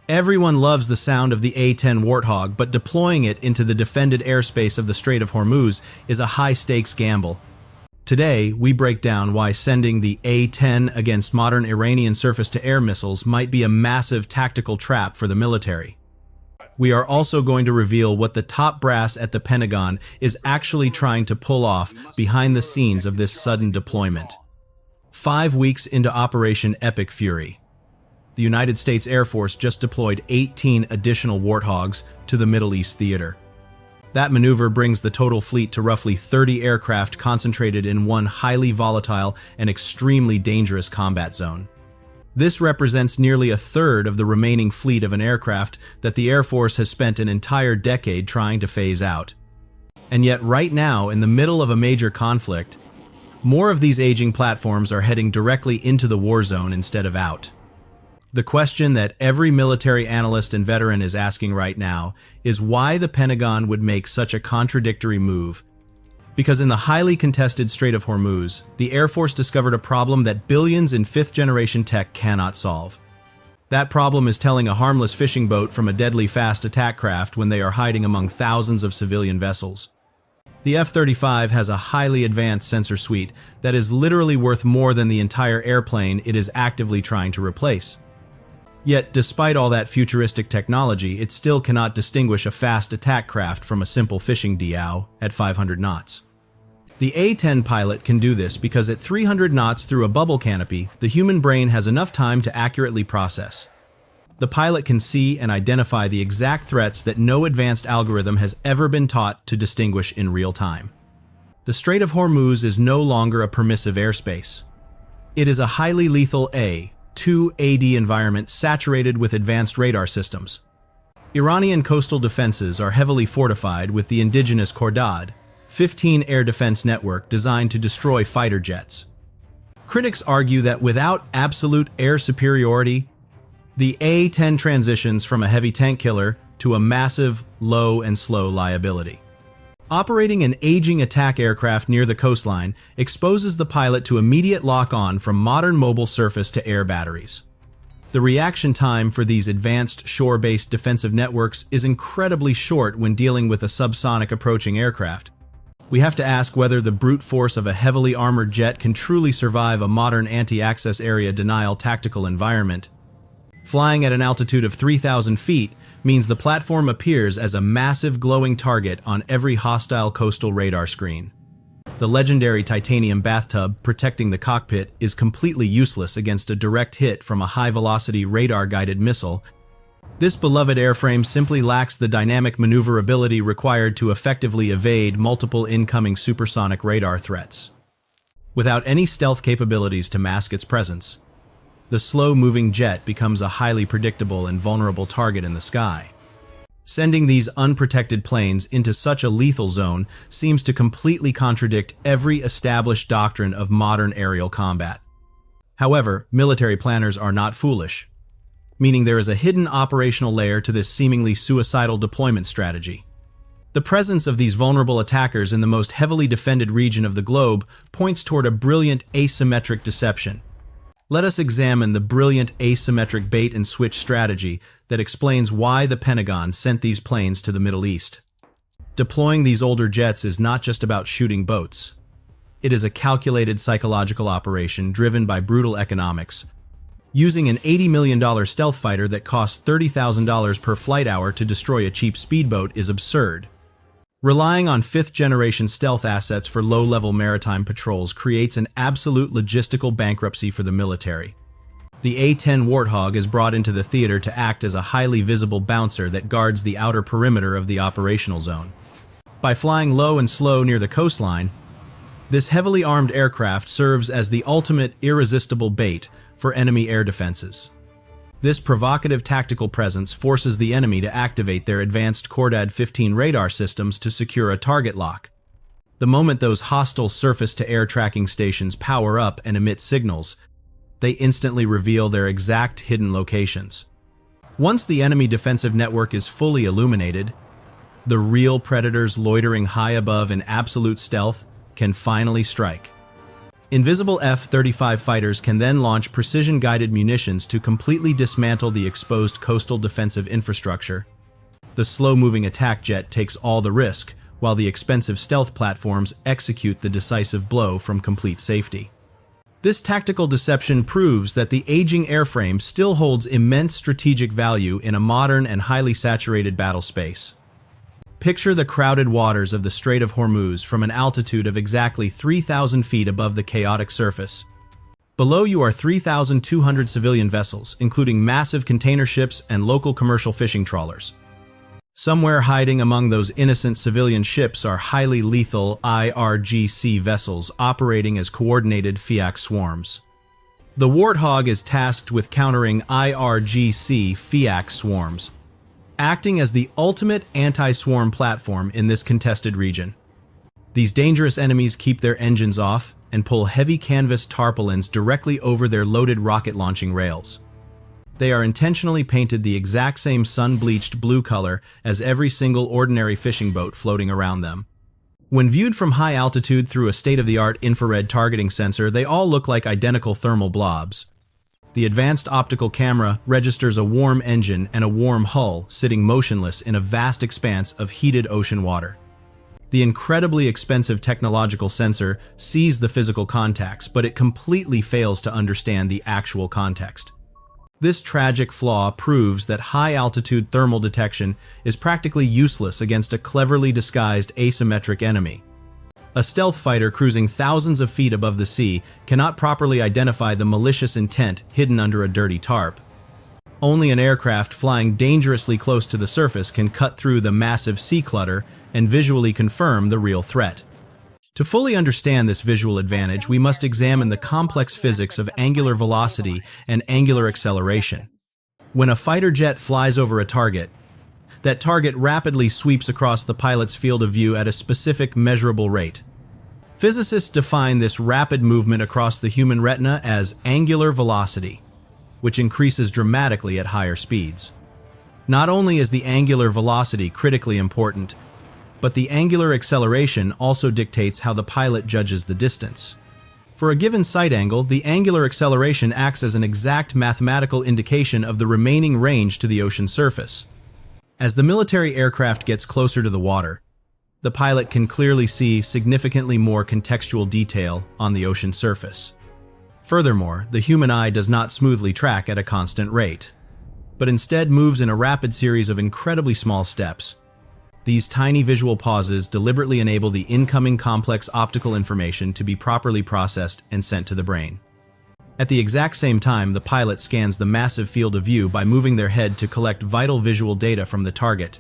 Everyone loves the sound of the A-10 Warthog, but deploying it into the defended airspace of the Strait of Hormuz is a high-stakes gamble. Today, we break down why sending the A-10 against modern Iranian surface-to-air missiles might be a massive tactical trap for the military. We are also going to reveal what the top brass at the Pentagon is actually trying to pull off behind the scenes of this sudden deployment. 5 weeks into Operation Epic Fury, the United States Air Force just deployed 18 additional Warthogs to the Middle East theater. That maneuver brings the total fleet to roughly 30 aircraft concentrated in one highly volatile and extremely dangerous combat zone. This represents nearly a third of the remaining fleet of an aircraft that the Air Force has spent an entire decade trying to phase out. And yet right now, in the middle of a major conflict, more of these aging platforms are heading directly into the war zone instead of out. The question that every military analyst and veteran is asking right now is why the Pentagon would make such a contradictory move. Because in the highly contested Strait of Hormuz, the Air Force discovered a problem that billions in fifth-generation tech cannot solve. That problem is telling a harmless fishing boat from a deadly fast attack craft when they are hiding among thousands of civilian vessels. The F-35 has a highly advanced sensor suite that is literally worth more than the entire airplane it is actively trying to replace. Yet, despite all that futuristic technology, it still cannot distinguish a fast attack craft from a simple fishing dhow at 500 knots. The A-10 pilot can do this because at 300 knots through a bubble canopy, the human brain has enough time to accurately process. The pilot can see and identify the exact threats that no advanced algorithm has ever been taught to distinguish in real time. The Strait of Hormuz is no longer a permissive airspace. It is a highly lethal A-2AD environment saturated with advanced radar systems. Iranian coastal defenses are heavily fortified with the indigenous Khordad, 15 air defense network designed to destroy fighter jets. Critics argue that without absolute air superiority, the A-10 transitions from a heavy tank killer to a massive, low and slow liability. Operating an aging attack aircraft near the coastline exposes the pilot to immediate lock-on from modern mobile surface-to-air batteries. The reaction time for these advanced shore-based defensive networks is incredibly short when dealing with a subsonic approaching aircraft. We have to ask whether the brute force of a heavily armored jet can truly survive a modern anti-access area denial tactical environment. Flying at an altitude of 3,000 feet means the platform appears as a massive glowing target on every hostile coastal radar screen. The legendary titanium bathtub protecting the cockpit is completely useless against a direct hit from a high-velocity radar-guided missile. This beloved airframe simply lacks the dynamic maneuverability required to effectively evade multiple incoming supersonic radar threats. Without any stealth capabilities to mask its presence, the slow-moving jet becomes a highly predictable and vulnerable target in the sky. Sending these unprotected planes into such a lethal zone seems to completely contradict every established doctrine of modern aerial combat. However, military planners are not foolish, meaning there is a hidden operational layer to this seemingly suicidal deployment strategy. The presence of these vulnerable attackers in the most heavily defended region of the globe points toward a brilliant asymmetric deception. Let us examine the brilliant asymmetric bait-and-switch strategy that explains why the Pentagon sent these planes to the Middle East. Deploying these older jets is not just about shooting boats. It is a calculated psychological operation driven by brutal economics. Using an $80 million stealth fighter that costs $30,000 per flight hour to destroy a cheap speedboat is absurd. Relying on fifth-generation stealth assets for low-level maritime patrols creates an absolute logistical bankruptcy for the military. The A-10 Warthog is brought into the theater to act as a highly visible bouncer that guards the outer perimeter of the operational zone. By flying low and slow near the coastline, this heavily armed aircraft serves as the ultimate irresistible bait for enemy air defenses. This provocative tactical presence forces the enemy to activate their advanced Khordad 15 radar systems to secure a target lock. The moment those hostile surface-to-air tracking stations power up and emit signals, they instantly reveal their exact hidden locations. Once the enemy defensive network is fully illuminated, the real predators loitering high above in absolute stealth can finally strike. Invisible F-35 fighters can then launch precision-guided munitions to completely dismantle the exposed coastal defensive infrastructure. The slow-moving attack jet takes all the risk, while the expensive stealth platforms execute the decisive blow from complete safety. This tactical deception proves that the aging airframe still holds immense strategic value in a modern and highly saturated battle space. Picture the crowded waters of the Strait of Hormuz from an altitude of exactly 3,000 feet above the chaotic surface. Below you are 3,200 civilian vessels, including massive container ships and local commercial fishing trawlers. Somewhere hiding among those innocent civilian ships are highly lethal IRGC vessels operating as coordinated FIAC swarms. The Warthog is tasked with countering IRGC FIAC swarms, acting as the ultimate anti-swarm platform in this contested region. These dangerous enemies keep their engines off and pull heavy canvas tarpaulins directly over their loaded rocket launching rails. They are intentionally painted the exact same sun-bleached blue color as every single ordinary fishing boat floating around them. When viewed from high altitude through a state-of-the-art infrared targeting sensor, they all look like identical thermal blobs. The advanced optical camera registers a warm engine and a warm hull sitting motionless in a vast expanse of heated ocean water. The incredibly expensive technological sensor sees the physical contacts, but it completely fails to understand the actual context. This tragic flaw proves that high-altitude thermal detection is practically useless against a cleverly disguised asymmetric enemy. A stealth fighter cruising thousands of feet above the sea cannot properly identify the malicious intent hidden under a dirty tarp. Only an aircraft flying dangerously close to the surface can cut through the massive sea clutter and visually confirm the real threat. To fully understand this visual advantage, we must examine the complex physics of angular velocity and angular acceleration. When a fighter jet flies over a target, that target rapidly sweeps across the pilot's field of view at a specific measurable rate. Physicists define this rapid movement across the human retina as angular velocity, which increases dramatically at higher speeds. Not only is the angular velocity critically important, but the angular acceleration also dictates how the pilot judges the distance. For a given sight angle, the angular acceleration acts as an exact mathematical indication of the remaining range to the ocean surface. As the military aircraft gets closer to the water, the pilot can clearly see significantly more contextual detail on the ocean surface. Furthermore, the human eye does not smoothly track at a constant rate, but instead moves in a rapid series of incredibly small steps. These tiny visual pauses deliberately enable the incoming complex optical information to be properly processed and sent to the brain. At the exact same time, the pilot scans the massive field of view by moving their head to collect vital visual data from the target.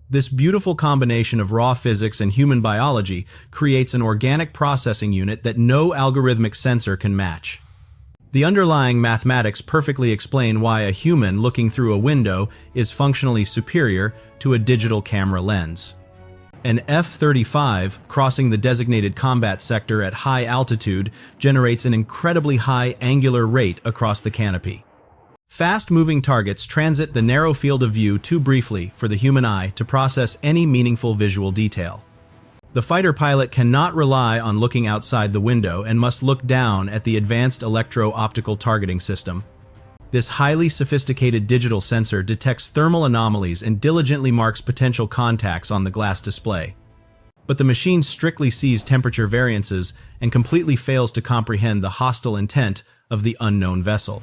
This beautiful combination of raw physics and human biology creates an organic processing unit that no algorithmic sensor can match. The underlying mathematics perfectly explain why a human looking through a window is functionally superior to a digital camera lens. An F-35 crossing the designated combat sector at high altitude generates an incredibly high angular rate across the canopy. Fast-moving targets transit the narrow field of view too briefly for the human eye to process any meaningful visual detail. The fighter pilot cannot rely on looking outside the window and must look down at the advanced electro-optical targeting system. This highly sophisticated digital sensor detects thermal anomalies and diligently marks potential contacts on the glass display. But the machine strictly sees temperature variances and completely fails to comprehend the hostile intent of the unknown vessel.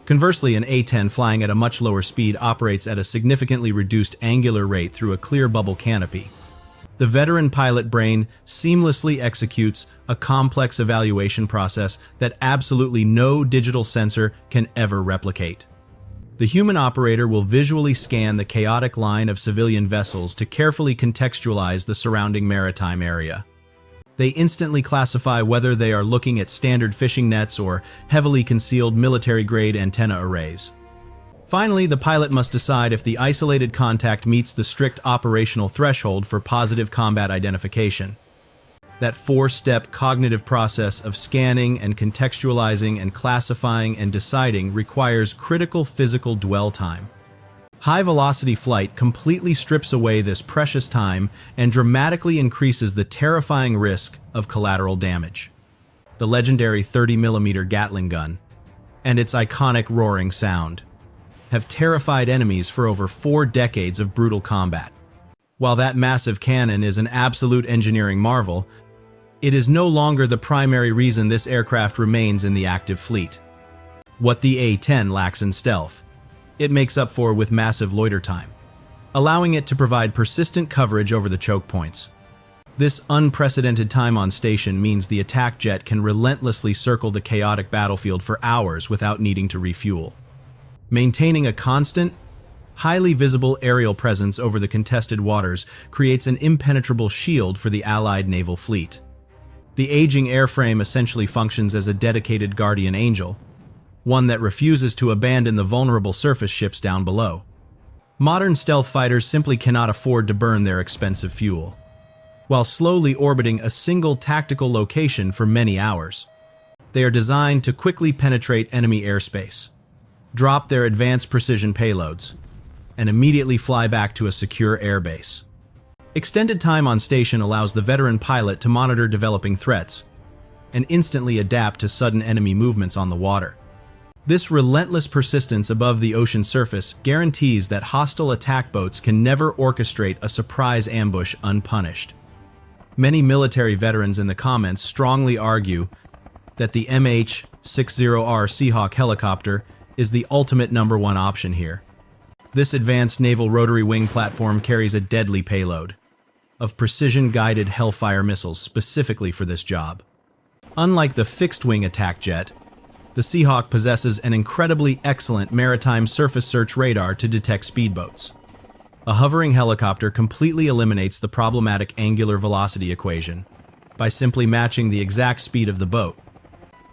Conversely, an A-10 flying at a much lower speed operates at a significantly reduced angular rate through a clear bubble canopy. The veteran pilot brain seamlessly executes a complex evaluation process that absolutely no digital sensor can ever replicate. The human operator will visually scan the chaotic line of civilian vessels to carefully contextualize the surrounding maritime area. They instantly classify whether they are looking at standard fishing nets or heavily concealed military-grade antenna arrays. Finally, the pilot must decide if the isolated contact meets the strict operational threshold for positive combat identification. That four-step cognitive process of scanning and contextualizing and classifying and deciding requires critical physical dwell time. High-velocity flight completely strips away this precious time and dramatically increases the terrifying risk of collateral damage. the legendary 30mm Gatling gun, and its iconic roaring sound, have terrified enemies for over 4 decades of brutal combat. While that massive cannon is an absolute engineering marvel, it is no longer the primary reason this aircraft remains in the active fleet. What the A-10 lacks in stealth, it makes up for with massive loiter time, allowing it to provide persistent coverage over the choke points. This unprecedented time on station means the attack jet can relentlessly circle the chaotic battlefield for hours without needing to refuel, maintaining a constant, highly visible aerial presence over the contested waters creates an impenetrable shield for the Allied naval fleet. The aging airframe essentially functions as a dedicated guardian angel, one that refuses to abandon the vulnerable surface ships down below. Modern stealth fighters simply cannot afford to burn their expensive fuel, while slowly orbiting a single tactical location for many hours. They are designed to quickly penetrate enemy airspace, drop their advanced precision payloads, and immediately fly back to a secure airbase. Extended time on station allows the veteran pilot to monitor developing threats and instantly adapt to sudden enemy movements on the water. This relentless persistence above the ocean surface guarantees that hostile attack boats can never orchestrate a surprise ambush unpunished. Many military veterans in the comments strongly argue that the MH-60R Seahawk helicopter is the ultimate #1 option here. This advanced naval rotary wing platform carries a deadly payload of precision-guided Hellfire missiles specifically for this job. Unlike the fixed-wing attack jet, the Seahawk possesses an incredibly excellent maritime surface search radar to detect speedboats. A hovering helicopter completely eliminates the problematic angular velocity equation by simply matching the exact speed of the boat.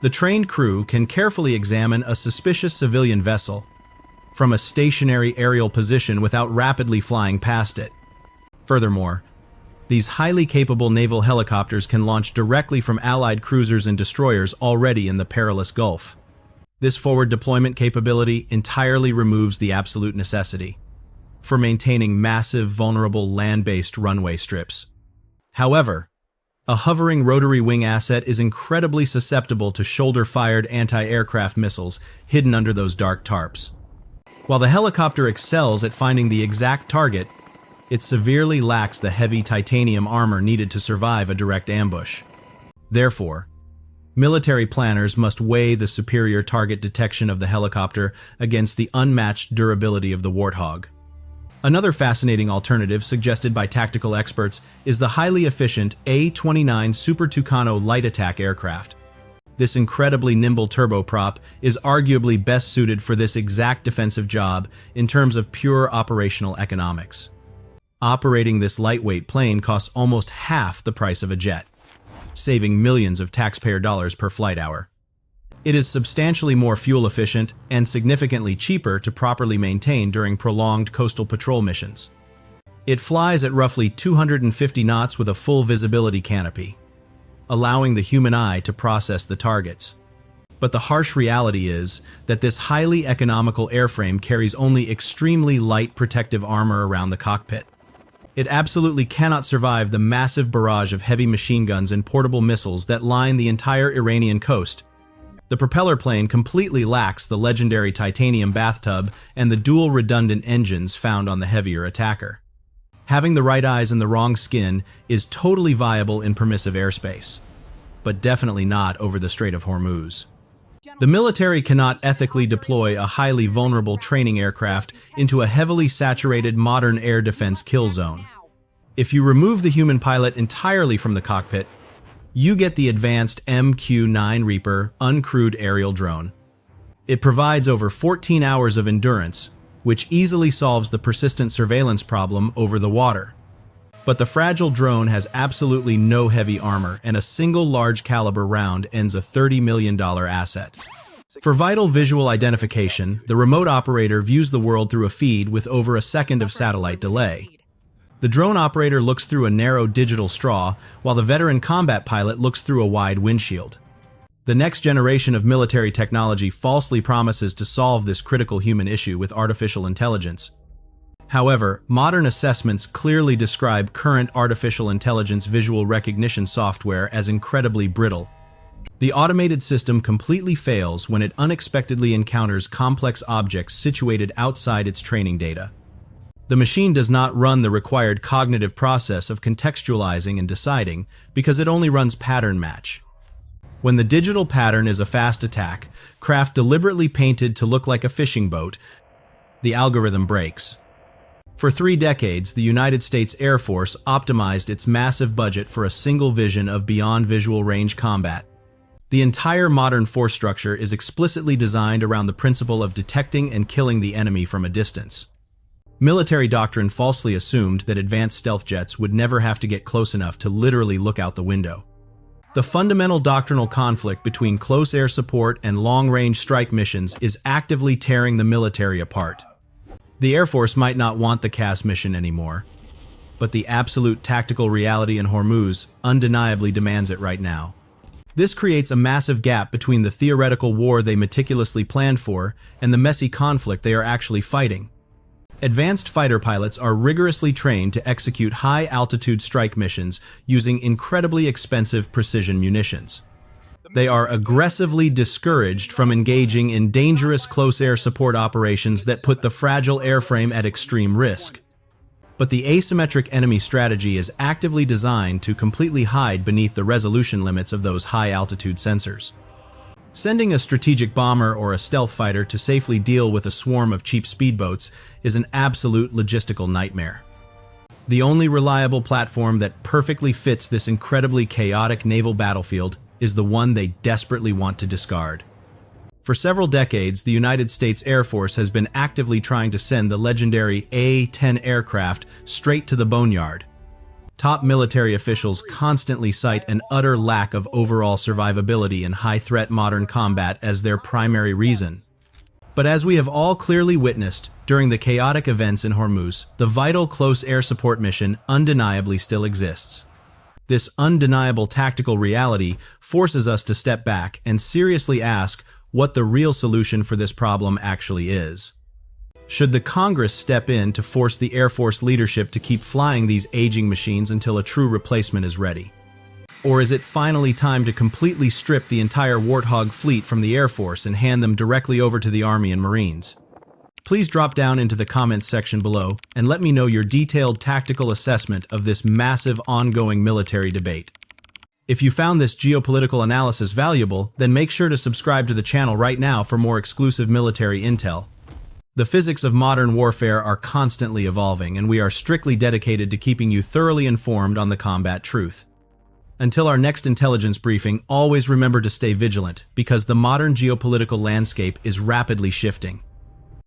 The trained crew can carefully examine a suspicious civilian vessel from a stationary aerial position without rapidly flying past it. Furthermore, these highly capable naval helicopters can launch directly from Allied cruisers and destroyers already in the perilous Gulf. This forward deployment capability entirely removes the absolute necessity for maintaining massive, vulnerable land-based runway strips. However, a hovering rotary wing asset is incredibly susceptible to shoulder-fired anti-aircraft missiles hidden under those dark tarps. While the helicopter excels at finding the exact target, it severely lacks the heavy titanium armor needed to survive a direct ambush. Therefore, military planners must weigh the superior target detection of the helicopter against the unmatched durability of the Warthog. Another fascinating alternative suggested by tactical experts is the highly efficient A-29 Super Tucano light attack aircraft. This incredibly nimble turboprop is arguably best suited for this exact defensive job in terms of pure operational economics. Operating this lightweight plane costs almost half the price of a jet, saving millions of taxpayer dollars per flight hour. It is substantially more fuel efficient and significantly cheaper to properly maintain during prolonged coastal patrol missions. It flies at roughly 250 knots with a full visibility canopy, allowing the human eye to process the targets. But the harsh reality is that this highly economical airframe carries only extremely light protective armor around the cockpit. It absolutely cannot survive the massive barrage of heavy machine guns and portable missiles that line the entire Iranian coast. The propeller plane completely lacks the legendary titanium bathtub and the dual redundant engines found on the heavier attacker. Having the right eyes and the wrong skin is totally viable in permissive airspace, but definitely not over the Strait of Hormuz. The military cannot ethically deploy a highly vulnerable training aircraft into a heavily saturated modern air defense kill zone. If you remove the human pilot entirely from the cockpit, you get the advanced MQ-9 Reaper uncrewed aerial drone. It provides over 14 hours of endurance, which easily solves the persistent surveillance problem over the water. But the fragile drone has absolutely no heavy armor, and a single large caliber round ends a $30 million asset. For vital visual identification, the remote operator views the world through a feed with over a second of satellite delay. The drone operator looks through a narrow digital straw, while the veteran combat pilot looks through a wide windshield. The next generation of military technology falsely promises to solve this critical human issue with artificial intelligence. However, modern assessments clearly describe current artificial intelligence visual recognition software as incredibly brittle. The automated system completely fails when it unexpectedly encounters complex objects situated outside its training data. The machine does not run the required cognitive process of contextualizing and deciding because it only runs pattern match. When the digital pattern is a fast attack, craft deliberately painted to look like a fishing boat, the algorithm breaks. For 3 decades, the United States Air Force optimized its massive budget for a single vision of beyond visual range combat. The entire modern force structure is explicitly designed around the principle of detecting and killing the enemy from a distance. Military doctrine falsely assumed that advanced stealth jets would never have to get close enough to literally look out the window. The fundamental doctrinal conflict between close air support and long-range strike missions is actively tearing the military apart. The Air Force might not want the CAS mission anymore, but the absolute tactical reality in Hormuz undeniably demands it right now. This creates a massive gap between the theoretical war they meticulously planned for and the messy conflict they are actually fighting. Advanced fighter pilots are rigorously trained to execute high-altitude strike missions using incredibly expensive precision munitions. They are aggressively discouraged from engaging in dangerous close air support operations that put the fragile airframe at extreme risk. But the asymmetric enemy strategy is actively designed to completely hide beneath the resolution limits of those high-altitude sensors. Sending a strategic bomber or a stealth fighter to safely deal with a swarm of cheap speedboats is an absolute logistical nightmare. The only reliable platform that perfectly fits this incredibly chaotic naval battlefield is the one they desperately want to discard. For several decades, the United States Air Force has been actively trying to send the legendary A-10 aircraft straight to the boneyard. Top military officials constantly cite an utter lack of overall survivability in high-threat modern combat as their primary reason. But as we have all clearly witnessed during the chaotic events in Hormuz, the vital close air support mission undeniably still exists. This undeniable tactical reality forces us to step back and seriously ask what the real solution for this problem actually is. Should the Congress step in to force the Air Force leadership to keep flying these aging machines until a true replacement is ready? Or is it finally time to completely strip the entire Warthog fleet from the Air Force and hand them directly over to the Army and Marines? Please drop down into the comments section below and let me know your detailed tactical assessment of this massive ongoing military debate. If you found this geopolitical analysis valuable, then make sure to subscribe to the channel right now for more exclusive military intel. The physics of modern warfare are constantly evolving, and we are strictly dedicated to keeping you thoroughly informed on the combat truth. Until our next intelligence briefing, always remember to stay vigilant, because the modern geopolitical landscape is rapidly shifting.